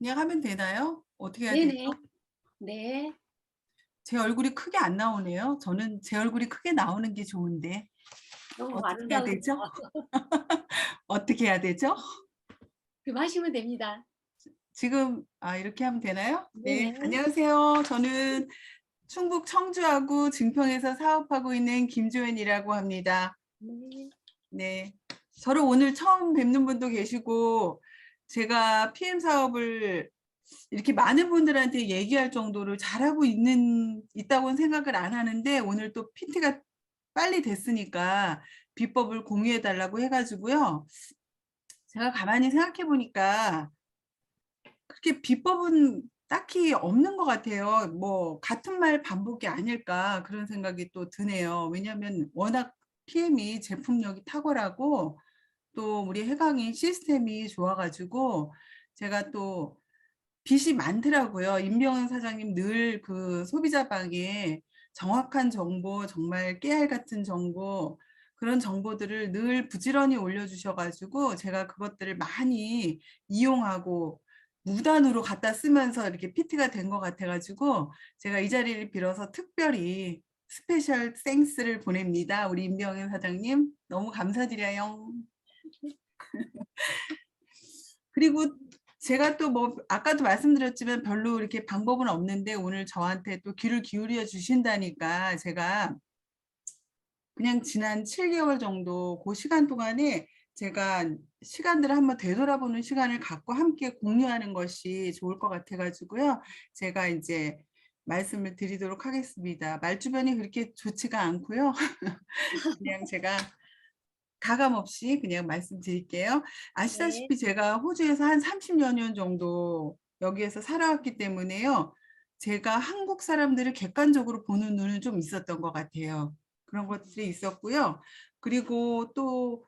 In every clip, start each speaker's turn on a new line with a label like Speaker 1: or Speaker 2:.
Speaker 1: 그냥 하면 되나요? 어떻게 해야 되죠?
Speaker 2: 네네. 네.
Speaker 1: 제 얼굴이 크게 안 나오네요. 저는 제 얼굴이 크게 나오는 게 좋은데
Speaker 2: 너무
Speaker 1: 어떻게 해야
Speaker 2: 아름다우세요.
Speaker 1: 되죠? 어떻게 해야 되죠?
Speaker 2: 그럼 하시면 됩니다.
Speaker 1: 지금 이렇게 하면 되나요? 네,
Speaker 2: 네네.
Speaker 1: 안녕하세요. 저는 충북 청주하고 증평에서 사업하고 있는 김조연이라고 합니다.
Speaker 2: 네.
Speaker 1: 네, 저를 오늘 처음 뵙는 분도 계시고 제가 PM 사업을 이렇게 많은 분들한테 얘기할 정도로 잘하고 있다고는 생각을 안 하는데 오늘 또 PT가 빨리 됐으니까 비법을 공유해 달라고 해가지고요. 제가 가만히 생각해 보니까 그렇게 비법은 딱히 없는 것 같아요. 뭐 같은 말 반복이 아닐까 그런 생각이 또 드네요. 왜냐하면 워낙 PM이 제품력이 탁월하고 또 우리 해강이 시스템이 좋아가지고 제가 또 빚이 많더라고요. 임병헌 사장님 늘 그 소비자방에 정확한 정보, 정말 깨알 같은 정보, 그런 정보들을 늘 부지런히 올려주셔가지고 제가 그것들을 많이 이용하고 무단으로 갖다 쓰면서 이렇게 PT가 된 것 같아가지고 제가 이 자리를 빌어서 특별히 스페셜 땡스를 보냅니다. 우리 임병헌 사장님 너무 감사드려요. 그리고 제가 또 뭐 아까도 말씀드렸지만 별로 이렇게 방법은 없는데 오늘 저한테 또 귀를 기울여 주신다니까 제가 그냥 지난 7개월 정도 그 시간 동안에 제가 시간들을 한번 되돌아보는 시간을 갖고 함께 공유하는 것이 좋을 것 같아가지고요. 제가 이제 말씀을 드리도록 하겠습니다. 말주변이 그렇게 좋지가 않고요. 그냥 제가 가감 없이 그냥 말씀드릴게요.
Speaker 2: 네.
Speaker 1: 아시다시피 제가 호주에서 한 30여 년 정도 여기에서 살아왔기 때문에요. 제가 한국 사람들을 객관적으로 보는 눈은 좀 있었던 것 같아요. 그런 것들이 있었고요. 그리고 또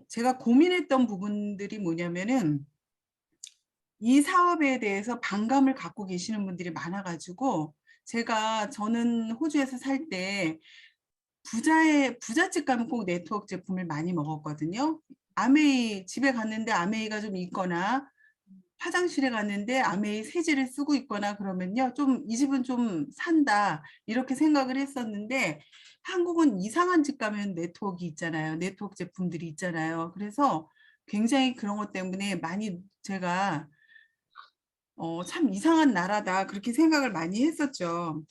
Speaker 1: 제가 고민했던 부분들이 뭐냐면은 이 사업에 대해서 반감을 갖고 계시는 분들이 많아가지고 저는 호주에서 살때 부잣집 가면 꼭 네트워크 제품을 많이 먹었거든요. 아메이 집에 갔는데 아메이가 좀 있거나 화장실에 갔는데 아메이 세제를 쓰고 있거나 그러면요. 좀 이 집은 좀 산다 이렇게 생각을 했었는데 한국은 이상한 집 가면 네트워크 있잖아요. 네트워크 제품들이 있잖아요. 그래서 굉장히 그런 것 때문에 많이 제가 참 이상한 나라다 그렇게 생각을 많이 했었죠.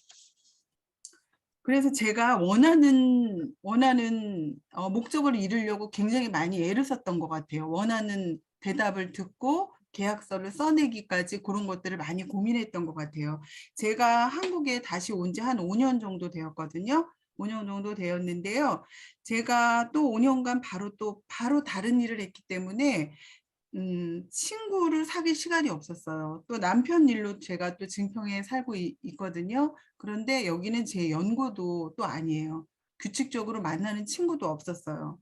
Speaker 1: 그래서 제가 원하는 목적을 이루려고 굉장히 많이 애를 썼던 것 같아요. 원하는 대답을 듣고 계약서를 써내기까지 그런 것들을 많이 고민했던 것 같아요. 제가 한국에 다시 온 지 한 5년 정도 되었거든요. 5년 정도 되었는데요. 제가 또 5년간 바로 다른 일을 했기 때문에 친구를 사귈 시간이 없었어요. 또 남편 일로 제가 또 증평에 살고 있거든요. 그런데 여기는 제 연고도 또 아니에요. 규칙적으로 만나는 친구도 없었어요.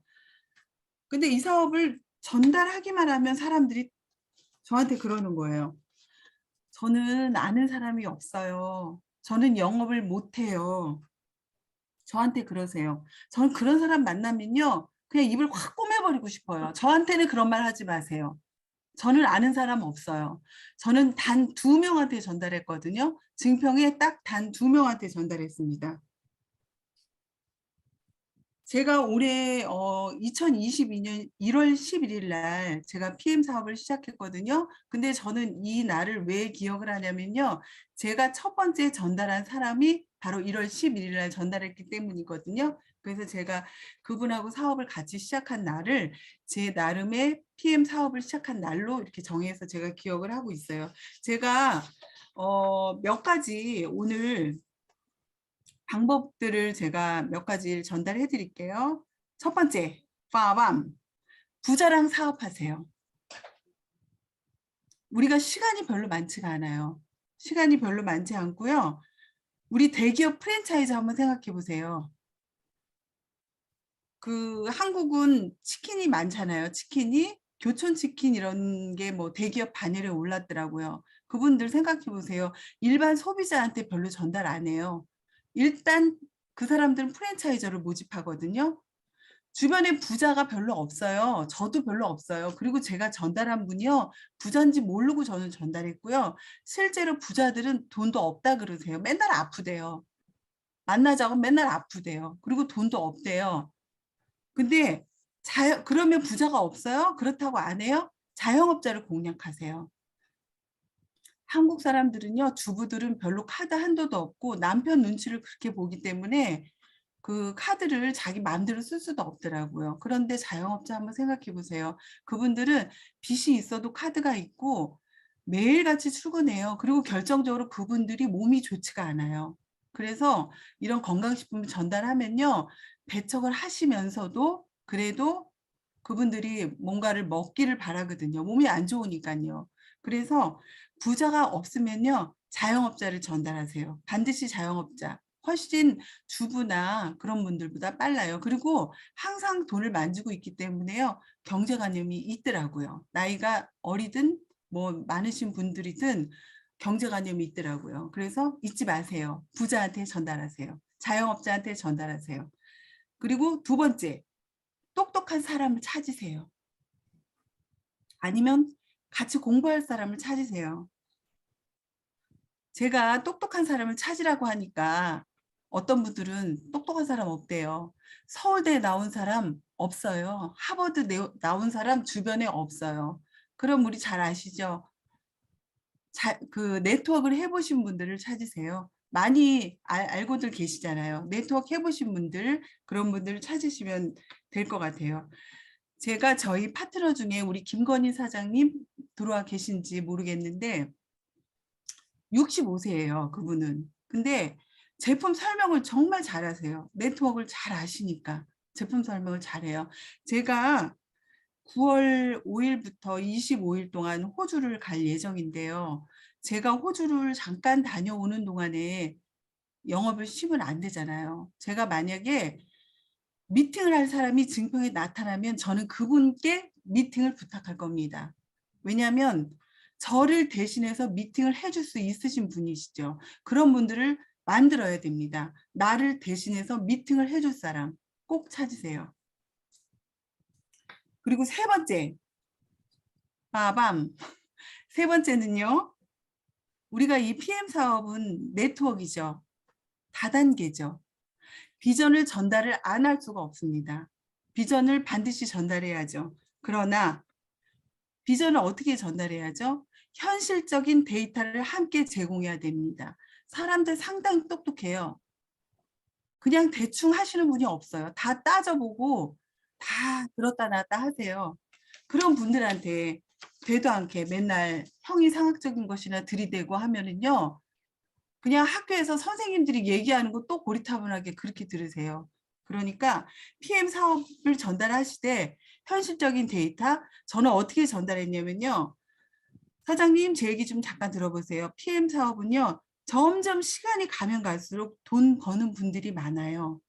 Speaker 1: 근데 이 사업을 전달하기만 하면 사람들이 저한테 그러는 거예요. 저는 아는 사람이 없어요. 저는 영업을 못해요. 저한테 그러세요. 저는 그런 사람 만나면요. 그냥 입을 확 꼬매버리고 싶어요. 저한테는 그런 말 하지 마세요. 저는 아는 사람 없어요. 저는 단 2명한테 전달했거든요. 증평에 딱 단 2명한테 전달했습니다. 제가 올해 2022년 1월 11일 날 제가 PM 사업을 시작했거든요. 근데 저는 이 날을 왜 기억을 하냐면요. 제가 첫 번째 전달한 사람이 바로 1월 11일 날 전달했기 때문이거든요. 그래서 제가 그분하고 사업을 같이 시작한 날을 제 나름의 PM 사업을 시작한 날로 이렇게 정해서 제가 기억을 하고 있어요. 제가 몇 가지 오늘 방법들을 제가 몇 가지 전달해 드릴게요. 첫 번째, 빠밤. 부자랑 사업하세요. 우리가 시간이 별로 많지가 않아요. 시간이 별로 많지 않고요. 우리 대기업 프랜차이즈 한번 생각해 보세요. 그 한국은 치킨이 많잖아요. 치킨이 교촌 치킨 이런 게 뭐 대기업 바늘에 올랐더라고요. 그분들 생각해 보세요. 일반 소비자한테 별로 전달 안 해요. 일단 그 사람들은 프랜차이저를 모집하거든요. 주변에 부자가 별로 없어요. 저도 별로 없어요. 그리고 제가 전달한 분이요. 부자인지 모르고 저는 전달했고요. 실제로 부자들은 돈도 없다 그러세요. 맨날 아프대요. 만나자고 맨날 아프대요. 그리고 돈도 없대요. 근데 그러면 부자가 없어요? 그렇다고 안 해요? 자영업자를 공략하세요. 한국 사람들은요, 주부들은 별로 카드 한도도 없고 남편 눈치를 그렇게 보기 때문에 그 카드를 자기 마음대로 쓸 수도 없더라고요. 그런데 자영업자 한번 생각해 보세요. 그분들은 빚이 있어도 카드가 있고 매일같이 출근해요. 그리고 결정적으로 그분들이 몸이 좋지가 않아요. 그래서 이런 건강식품을 전달하면요. 배척을 하시면서도 그래도 그분들이 뭔가를 먹기를 바라거든요. 몸이 안 좋으니까요. 그래서 부자가 없으면요. 자영업자를 전달하세요. 반드시 자영업자. 훨씬 주부나 그런 분들보다 빨라요. 그리고 항상 돈을 만지고 있기 때문에요. 경제관념이 있더라고요. 나이가 어리든 뭐 많으신 분들이든 경제관념이 있더라고요. 그래서 잊지 마세요. 부자한테 전달하세요. 자영업자한테 전달하세요. 그리고 두 번째, 똑똑한 사람을 찾으세요. 아니면 같이 공부할 사람을 찾으세요. 제가 똑똑한 사람을 찾으라고 하니까 어떤 분들은 똑똑한 사람 없대요. 서울대 나온 사람 없어요. 하버드 나온 사람 주변에 없어요. 그럼 우리 잘 아시죠? 그 네트워크를 해보신 분들을 찾으세요. 많이 알고들 계시잖아요. 네트워크 해보신 분들, 그런 분들을 찾으시면 될 것 같아요. 제가 저희 파트너 중에 우리 김건희 사장님 들어와 계신지 모르겠는데 65세예요, 그분은. 근데 제품 설명을 정말 잘하세요. 네트워크를 잘 아시니까 제품 설명을 잘해요. 제가 9월 5일부터 25일 동안 호주를 갈 예정인데요. 제가 호주를 잠깐 다녀오는 동안에 영업을 쉬면 안 되잖아요. 제가 만약에 미팅을 할 사람이 증평에 나타나면 저는 그분께 미팅을 부탁할 겁니다. 왜냐하면 저를 대신해서 미팅을 해줄 수 있으신 분이시죠. 그런 분들을 만들어야 됩니다. 나를 대신해서 미팅을 해줄 사람 꼭 찾으세요. 그리고 세 번째, 빠밤. 세 번째는요. 우리가 이 PM 사업은 네트워크이죠. 다단계죠. 비전을 전달을 안 할 수가 없습니다. 비전을 반드시 전달해야죠. 그러나 비전을 어떻게 전달해야죠? 현실적인 데이터를 함께 제공해야 됩니다. 사람들 상당히 똑똑해요. 그냥 대충 하시는 분이 없어요. 다 따져보고 다 들었다 놨다 하세요. 그런 분들한테 되도 않게 맨날 형이상학적인 것이나 들이대고 하면은요. 그냥 학교에서 선생님들이 얘기하는 거 또 고리타분하게 그렇게 들으세요. 그러니까 PM 사업을 전달하실 때 현실적인 데이터 저는 어떻게 전달했냐면요. 사장님 제 얘기 좀 잠깐 들어보세요. PM 사업은요. 점점 시간이 가면 갈수록 돈 버는 분들이 많아요.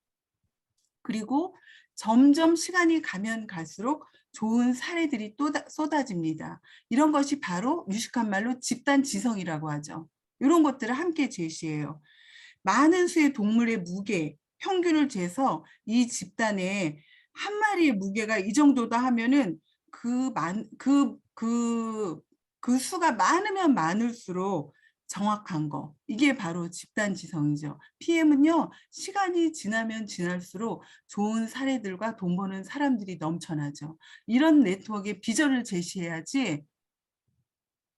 Speaker 1: 그리고 점점 시간이 가면 갈수록 좋은 사례들이 또 쏟아집니다. 이런 것이 바로 유식한 말로 집단 지성이라고 하죠. 이런 것들을 함께 제시해요. 많은 수의 동물의 무게, 평균을 재서 이 집단에 한 마리의 무게가 이 정도다 하면은 그 수가 많으면 많을수록 정확한 거. 이게 바로 집단 지성이죠. PM은요, 시간이 지나면 지날수록 좋은 사례들과 돈 버는 사람들이 넘쳐나죠. 이런 네트워크의 비전을 제시해야지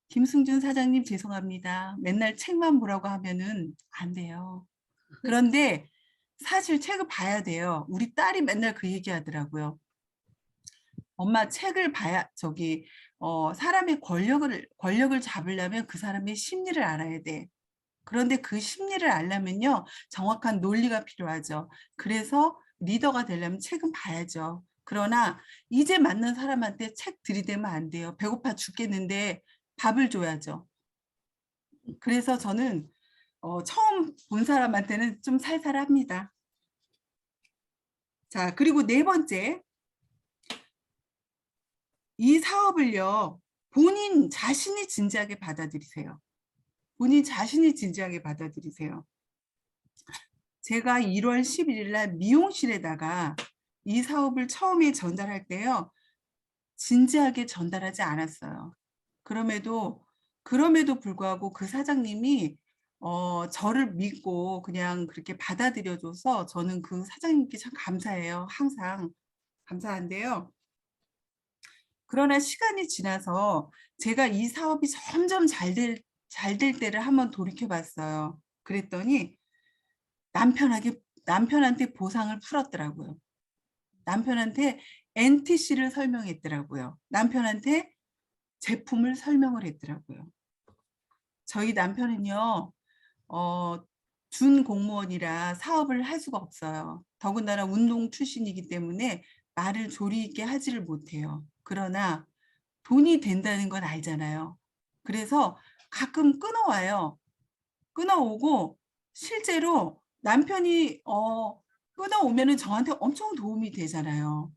Speaker 1: 김승준 사장님 죄송합니다. 맨날 책만 보라고 하면은 안 돼요. 그런데 사실 책을 봐야 돼요. 우리 딸이 맨날 그 얘기 하더라고요. 엄마 책을 봐야 사람의 권력을 잡으려면 그 사람의 심리를 알아야 돼. 그런데 그 심리를 알려면요. 정확한 논리가 필요하죠. 그래서 리더가 되려면 책은 봐야죠. 그러나 이제 만난 사람한테 책 들이대면 안 돼요. 배고파 죽겠는데 밥을 줘야죠. 그래서 저는 처음 본 사람한테는 좀 살살합니다. 자, 그리고 네 번째, 이 사업을요, 본인 자신이 진지하게 받아들이세요. 본인 자신이 진지하게 받아들이세요. 제가 1월 11일 날 미용실에다가 이 사업을 처음에 전달할 때요. 진지하게 전달하지 않았어요. 그럼에도 불구하고 그 사장님이 저를 믿고 그냥 그렇게 받아들여줘서 저는 그 사장님께 참 감사해요. 항상 감사한데요. 그러나 시간이 지나서 제가 이 사업이 점점 잘 될 때를 한번 돌이켜 봤어요. 그랬더니 남편한테 보상을 풀었더라고요. 남편한테 NTC를 설명했더라고요. 남편한테 제품을 설명을 했더라고요. 저희 남편은요, 어, 준 공무원이라 사업을 할 수가 없어요. 더군다나 운동 출신이기 때문에 말을 조리 있게 하지를 못해요. 그러나 돈이 된다는 건 알잖아요. 그래서 가끔 끊어와요. 끊어오고 실제로 남편이 끊어오면은 저한테 엄청 도움이 되잖아요.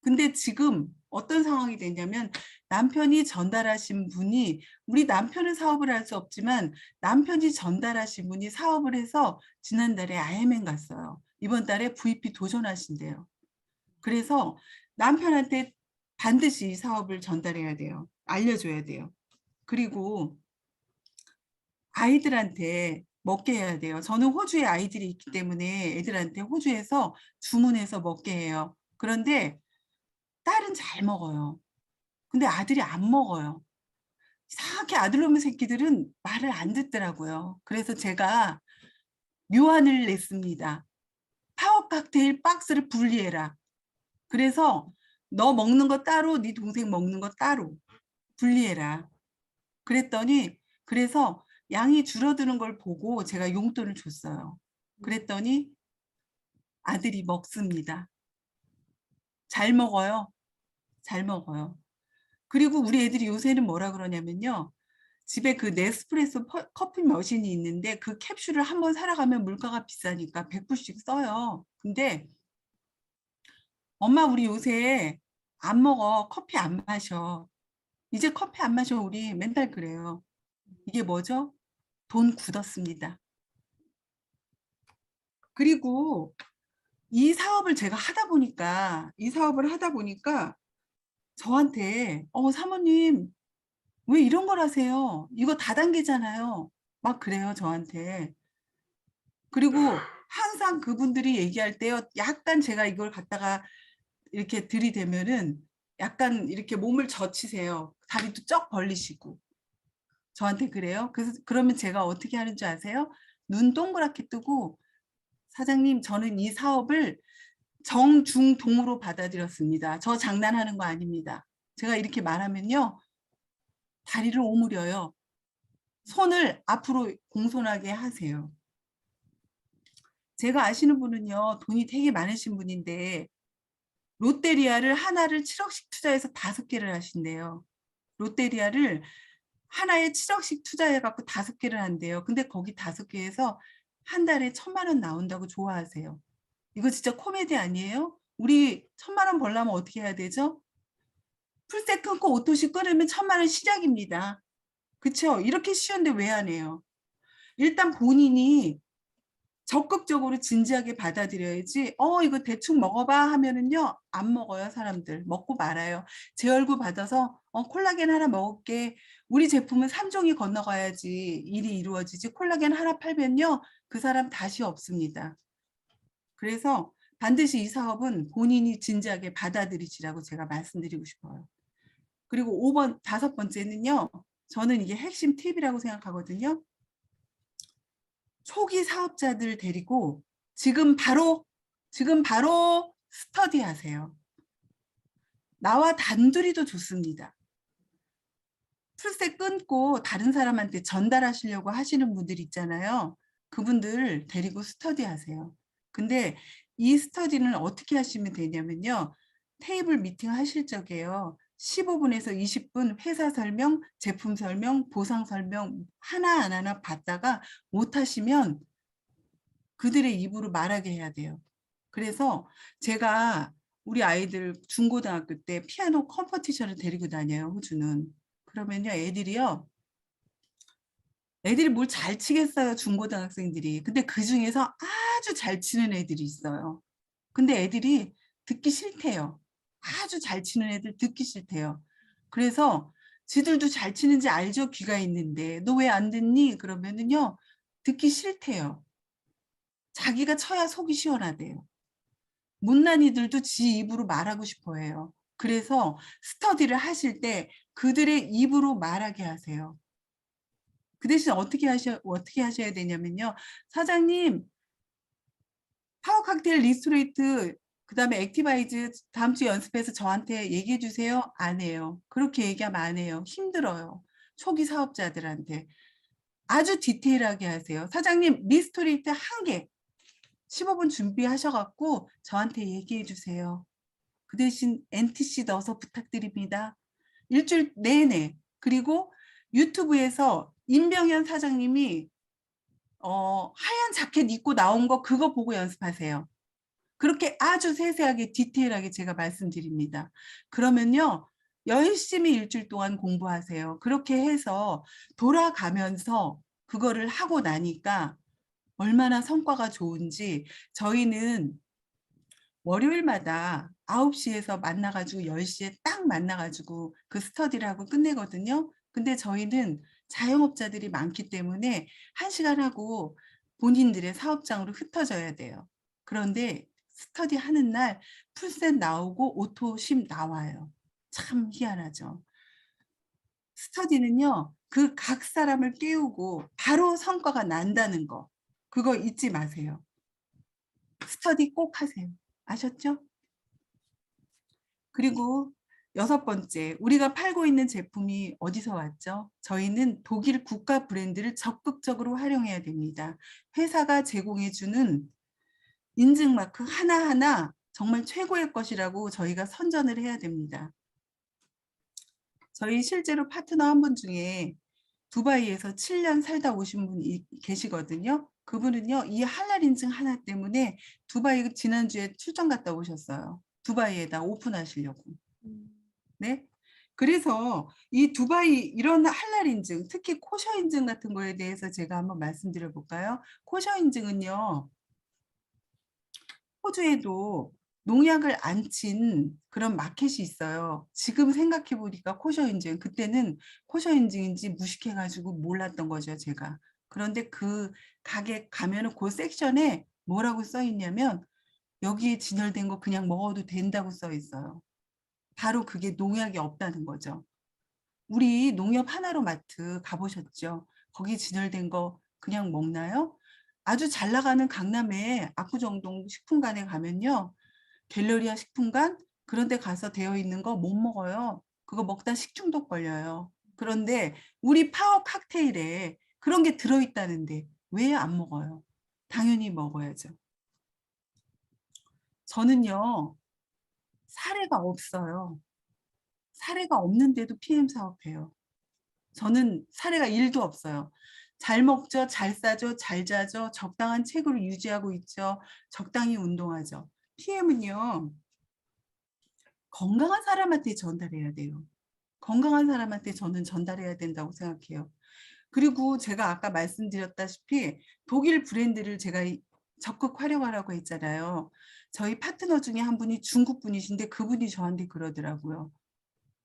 Speaker 1: 근데 지금 어떤 상황이 됐냐면 남편이 전달하신 분이 우리 남편은 사업을 할 수 없지만 남편이 전달하신 분이 사업을 해서 지난달에 아이엠 갔어요. 이번 달에 VP 도전하신대요. 그래서 남편한테 반드시 이 사업을 전달해야 돼요. 알려줘야 돼요. 그리고 아이들한테 먹게 해야 돼요. 저는 호주에 아이들이 있기 때문에 애들한테 호주에서 주문해서 먹게 해요. 그런데 딸은 잘 먹어요. 근데 아들이 안 먹어요. 이상하게 아들놈의 새끼들은 말을 안 듣더라고요. 그래서 제가 묘안을 냈습니다. 파워 칵테일 박스를 분리해라. 그래서 너 먹는 거 따로, 네 동생 먹는 거 따로 분리해라. 그래서 양이 줄어드는 걸 보고 제가 용돈을 줬어요. 그랬더니 아들이 먹습니다. 잘 먹어요. 잘 먹어요. 그리고 우리 애들이 요새는 뭐라 그러냐면요. 집에 그 네스프레소 커피 머신이 있는데 그 캡슐을 한번 사러 가면 물가가 비싸니까 100불씩 써요. 근데 엄마 우리 요새 안 먹어. 커피 안 마셔. 이제 커피 안 마셔. 우리 맨날 그래요. 이게 뭐죠? 돈 굳었습니다. 그리고 이 사업을 하다 보니까 저한테 사모님 왜 이런 걸 하세요? 이거 다단계잖아요. 막 그래요, 저한테. 그리고 항상 그분들이 얘기할 때요, 약간 제가 이걸 갖다가 이렇게 들이대면은 약간 이렇게 몸을 젖히세요. 다리도 쩍 벌리시고. 저한테 그래요. 그래서 그러면 제가 어떻게 하는 줄 아세요? 눈 동그랗게 뜨고, 사장님, 저는 이 사업을 정중동으로 받아들였습니다. 저 장난하는 거 아닙니다. 제가 이렇게 말하면요, 다리를 오므려요. 손을 앞으로 공손하게 하세요. 제가 아시는 분은요, 돈이 되게 많으신 분인데 롯데리아를 하나를 7억씩 투자해서 5개를 하신대요. 롯데리아를 하나에 7억씩 투자해갖고 5개를 한대요. 근데 거기 5개에서 한 달에 1,000만 원 나온다고 좋아하세요. 이거 진짜 코미디 아니에요? 우리 1,000만 원 벌려면 어떻게 해야 되죠? 풀세 끊고 오토시 끊으면 1,000만 원 시작입니다. 그쵸? 이렇게 쉬운데 왜 안 해요? 일단 본인이 적극적으로 진지하게 받아들여야지 이거 대충 먹어봐 하면은요 안 먹어요. 사람들 먹고 말아요. 제 얼굴 받아서 콜라겐 하나 먹을게. 우리 제품은 3종이 건너가야지 일이 이루어지지. 콜라겐 하나 팔면요 그 사람 다시 없습니다. 그래서 반드시 이 사업은 본인이 진지하게 받아들이시라고 제가 말씀드리고 싶어요. 그리고 5번째는요, 저는 이게 핵심 팁이라고 생각하거든요. 초기 사업자들 데리고 지금 바로 스터디 하세요. 나와 단둘이도 좋습니다. 풀세 끊고 다른 사람한테 전달하시려고 하시는 분들 있잖아요. 그분들 데리고 스터디 하세요. 근데 이 스터디는 어떻게 하시면 되냐면요. 테이블 미팅 하실 적에요. 15분에서 20분 회사 설명, 제품 설명, 보상 설명 하나 받다가 못하시면 그들의 입으로 말하게 해야 돼요. 그래서 제가 우리 아이들 중고등학교 때 피아노 컴퍼티션을 데리고 다녀요. 호주는. 그러면요 애들이 뭘 잘 치겠어요. 중고등학생들이. 근데 그중에서 아주 잘 치는 애들이 있어요. 근데 애들이 듣기 싫대요. 아주 잘 치는 애들 듣기 싫대요. 그래서 지들도 잘 치는지 알죠? 귀가 있는데 너 왜 안 듣니? 그러면은요 듣기 싫대요. 자기가 쳐야 속이 시원하대요. 못난이들도 지 입으로 말하고 싶어 해요. 그래서 스터디를 하실 때 그들의 입으로 말하게 하세요. 그 대신 어떻게 하셔야 되냐면요. 사장님, 파워 칵테일 리스토레이트, 그다음에 액티바이즈 다음 주 연습해서 저한테 얘기해 주세요. 안 해요. 그렇게 얘기하면 안 해요. 힘들어요. 초기 사업자들한테. 아주 디테일하게 하세요. 사장님, 리스토레이트 한 개, 15분 준비하셔갖고 저한테 얘기해 주세요. 그 대신 NTC 넣어서 부탁드립니다. 일주일 내내. 그리고 유튜브에서 임병현 사장님이 하얀 자켓 입고 나온 거 그거 보고 연습하세요. 그렇게 아주 세세하게 디테일하게 제가 말씀드립니다. 그러면요. 열심히 일주일 동안 공부하세요. 그렇게 해서 돌아가면서 그거를 하고 나니까 얼마나 성과가 좋은지 저희는 월요일마다 9시에서 만나가지고 10시에 딱 만나가지고 그 스터디를 하고 끝내거든요. 근데 저희는 자영업자들이 많기 때문에 1시간 하고 본인들의 사업장으로 흩어져야 돼요. 그런데 스터디 하는 날 풀셋 나오고 오토10 나와요. 참 희한하죠. 스터디는요, 그 각 사람을 깨우고 바로 성과가 난다는 거. 그거 잊지 마세요. 스터디 꼭 하세요. 아셨죠? 그리고 6번째, 우리가 팔고 있는 제품이 어디서 왔죠? 저희는 독일 국가 브랜드를 적극적으로 활용해야 됩니다. 회사가 제공해주는 인증마크 하나하나 정말 최고의 것이라고 저희가 선전을 해야 됩니다. 저희 실제로 파트너 한 분 중에 두바이에서 7년 살다 오신 분이 계시거든요. 그분은요, 이 할랄 인증 하나 때문에 두바이 지난주에 출장 갔다 오셨어요. 두바이에다 오픈하시려고. 네. 그래서 이 두바이 이런 할랄 인증, 특히 코셔 인증 같은 거에 대해서 제가 한번 말씀드려 볼까요? 코셔 인증은요, 호주에도 농약을 안 친 그런 마켓이 있어요. 지금 생각해 보니까 코셔 인증, 그때는 코셔 인증인지 무식해가지고 몰랐던 거죠, 제가. 그런데 그 가게 가면은 그 섹션에 뭐라고 써 있냐면 여기에 진열된 거 그냥 먹어도 된다고 써 있어요. 바로 그게 농약이 없다는 거죠. 우리 농협 하나로 마트 가보셨죠? 거기 진열된 거 그냥 먹나요? 아주 잘 나가는 강남의 압구정동 식품관에 가면요. 갤러리아 식품관 그런 데 가서 되어 있는 거 못 먹어요. 그거 먹다 식중독 걸려요. 그런데 우리 파워 칵테일에 그런 게 들어있다는데 왜 안 먹어요? 당연히 먹어야죠. 저는요. 사례가 없어요. 사례가 없는데도 PM 사업해요. 저는 사례가 1도 없어요. 잘 먹죠, 잘 싸죠, 잘 자죠, 적당한 체구를 유지하고 있죠, 적당히 운동하죠. PM은요, 건강한 사람한테 전달해야 돼요. 건강한 사람한테 저는 전달해야 된다고 생각해요. 그리고 제가 아까 말씀드렸다시피 독일 브랜드를 제가 적극 활용하라고 했잖아요. 저희 파트너 중에 한 분이 중국 분이신데 그분이 저한테 그러더라고요.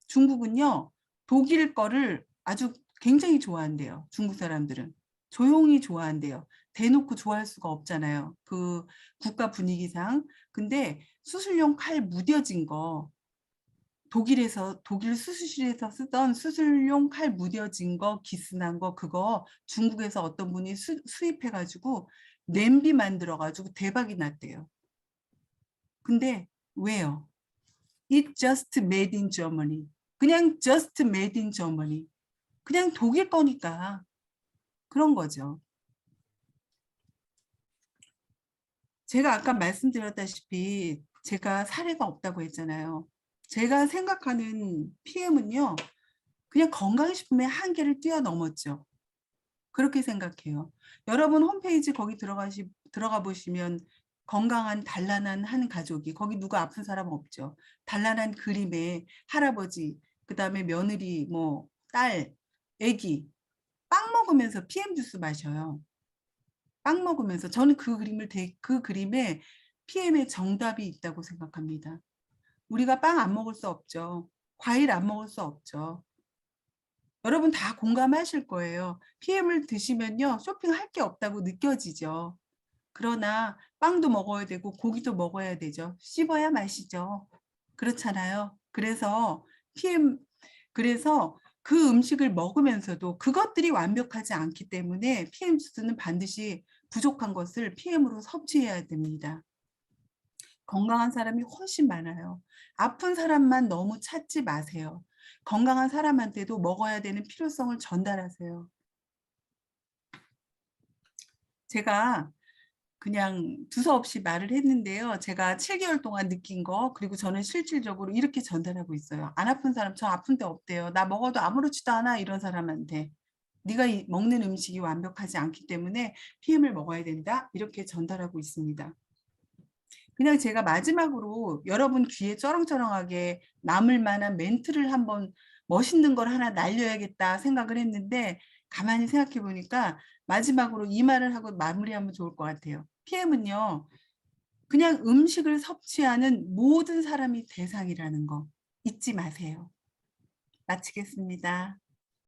Speaker 1: 중국은요, 독일 거를 아주 굉장히 좋아한대요. 중국 사람들은. 조용히 좋아한대요. 대놓고 좋아할 수가 없잖아요. 그 국가 분위기상. 근데 수술용 칼 무뎌진 거, 독일 수술실에서 쓰던 수술용 칼 무뎌진 거, 기스난 거, 그거 중국에서 어떤 분이 수입해가지고 냄비 만들어가지고 대박이 났대요. 근데 왜요? It just made in Germany. 그냥 just made in Germany. 그냥 독일 거니까 그런 거죠. 제가 아까 말씀드렸다시피 제가 사례가 없다고 했잖아요. 제가 생각하는 PM은요. 그냥 건강식품의 한계를 뛰어넘었죠. 그렇게 생각해요. 여러분 홈페이지 거기 들어가 보시면 건강한 단란한 한 가족이 거기 누가 아픈 사람 없죠. 단란한 그림에 할아버지, 그다음에 며느리, 뭐 딸, 아기 빵 먹으면서 PM 주스 마셔요. 빵 먹으면서 저는 그 그림에 PM의 정답이 있다고 생각합니다. 우리가 빵 안 먹을 수 없죠. 과일 안 먹을 수 없죠. 여러분 다 공감하실 거예요. PM을 드시면요, 쇼핑할 게 없다고 느껴지죠. 그러나 빵도 먹어야 되고 고기도 먹어야 되죠. 씹어야 맛이죠. 그렇잖아요. 그래서 그 음식을 먹으면서도 그것들이 완벽하지 않기 때문에 PM 수준은 반드시 부족한 것을 PM으로 섭취해야 됩니다. 건강한 사람이 훨씬 많아요. 아픈 사람만 너무 찾지 마세요. 건강한 사람한테도 먹어야 되는 필요성을 전달하세요. 제가 그냥 두서없이 말을 했는데요. 제가 7개월 동안 느낀 거, 그리고 저는 실질적으로 이렇게 전달하고 있어요. 안 아픈 사람, 저 아픈 데 없대요. 나 먹어도 아무렇지도 않아. 이런 사람한테. 네가 먹는 음식이 완벽하지 않기 때문에 PM을 먹어야 된다. 이렇게 전달하고 있습니다. 그냥 제가 마지막으로 여러분 귀에 쩌렁쩌렁하게 남을 만한 멘트를 한번 멋있는 걸 하나 날려야겠다 생각을 했는데 가만히 생각해 보니까 마지막으로 이 말을 하고 마무리하면 좋을 것 같아요. PM은요, 그냥 음식을 섭취하는 모든 사람이 대상이라는 거 잊지 마세요. 마치겠습니다.